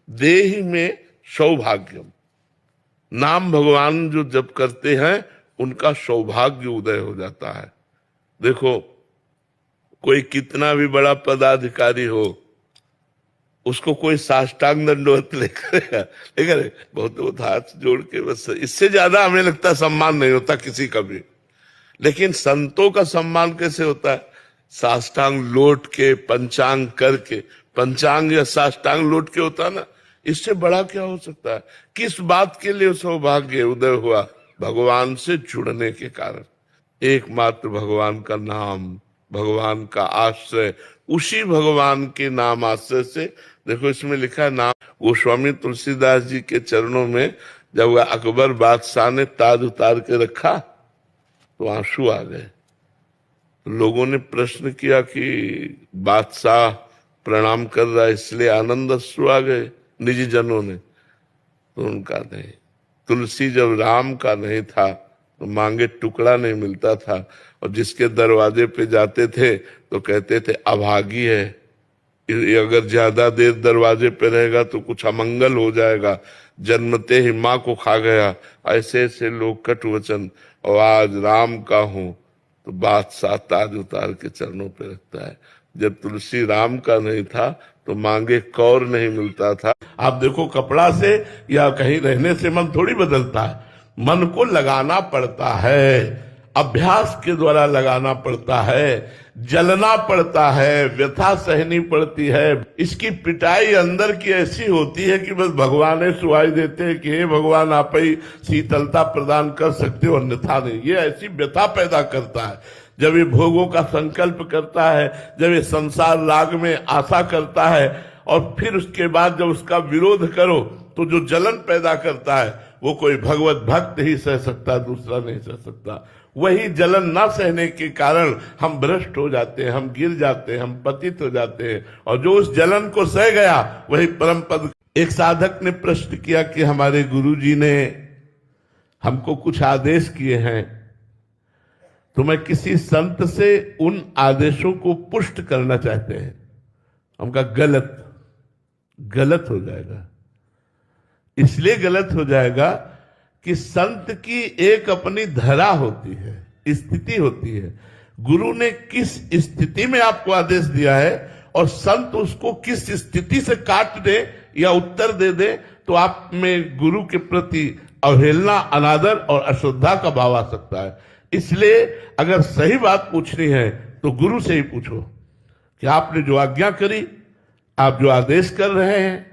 देहि में सौभाग्यम। नाम भगवान जो जप करते हैं उनका सौभाग्य उदय हो जाता है। देखो, कोई कितना भी बड़ा पदाधिकारी हो, उसको कोई साष्टांग दंडवत लेकर बहुत बहुत हाथ जोड़ के, बस इससे ज्यादा हमें लगता है सम्मान नहीं होता किसी का भी। लेकिन संतों का सम्मान कैसे होता है? साष्टांग लौट के, पंचांग करके। पंचांग या साष्टांग लौट के होता है ना, इससे बड़ा क्या हो सकता है? किस बात के लिए सौभाग्य उदय हुआ? भगवान से जुड़ने के कारण। एकमात्र भगवान का नाम, भगवान का आश्रय, उसी भगवान के नाम आश्रय से। देखो इसमें लिखा है नाम। गोस्वामी तुलसीदास जी के चरणों में जब अकबर बादशाह ने ताज उतार के रखा तो आंसू आ गए। लोगों ने प्रश्न किया कि बादशाह प्रणाम कर रहा है इसलिए आनंद अश्रु आ गए निजी जनों ने? तो उनका नहीं। तुलसी जब राम का नहीं था तो मांगे टुकड़ा नहीं मिलता था, और जिसके दरवाजे पे जाते थे तो कहते थे अभागी है, ये अगर ज्यादा देर दरवाजे पे रहेगा तो कुछ अमंगल हो जाएगा, जन्मते ही माँ को खा गया। ऐसे ऐसे लोग कटु वचन। और आज राम का हूं तो बादशाह ताज उतार के चरणों पे रखता है। जब तुलसी राम का नहीं था तो मांगे कौर नहीं मिलता था। आप देखो, कपड़ा से या कहीं रहने से मन थोड़ी बदलता है, मन को लगाना पड़ता है, अभ्यास के द्वारा लगाना पड़ता है, जलना पड़ता है, व्यथा सहनी पड़ती है। इसकी पिटाई अंदर की ऐसी होती है कि बस भगवान सुहाई देते हैं कि हे भगवान आप ही शीतलता प्रदान कर सकते हो, अन्यथा नहीं। ये ऐसी व्यथा पैदा करता है जब ये भोगों का संकल्प करता है, जब ये संसार राग में आशा करता है, और फिर उसके बाद जब उसका विरोध करो तो जो जलन पैदा करता है वो कोई भगवत भक्त ही सह सकता, दूसरा नहीं सह सकता। वही जलन ना सहने के कारण हम भ्रष्ट हो जाते हैं, हम गिर जाते हैं, हम पतित हो जाते हैं। और जो उस जलन को सह गया वही परम पद। एक साधक ने प्रश्न किया कि हमारे गुरुजी ने हमको कुछ आदेश किए हैं, तो मैं किसी संत से उन आदेशों को पुष्ट करना चाहते हैं। हम कहा गलत हो जाएगा। इसलिए गलत हो जाएगा कि संत की एक अपनी धरा होती है, स्थिति होती है। गुरु ने किस स्थिति में आपको आदेश दिया है और संत उसको किस स्थिति से काट दे या उत्तर दे दे तो आप में गुरु के प्रति अवहेलना, अनादर और अश्रद्धा का भाव आ सकता है। इसलिए अगर सही बात पूछनी है तो गुरु से ही पूछो कि आपने जो आज्ञा करी, आप जो आदेश कर रहे हैं,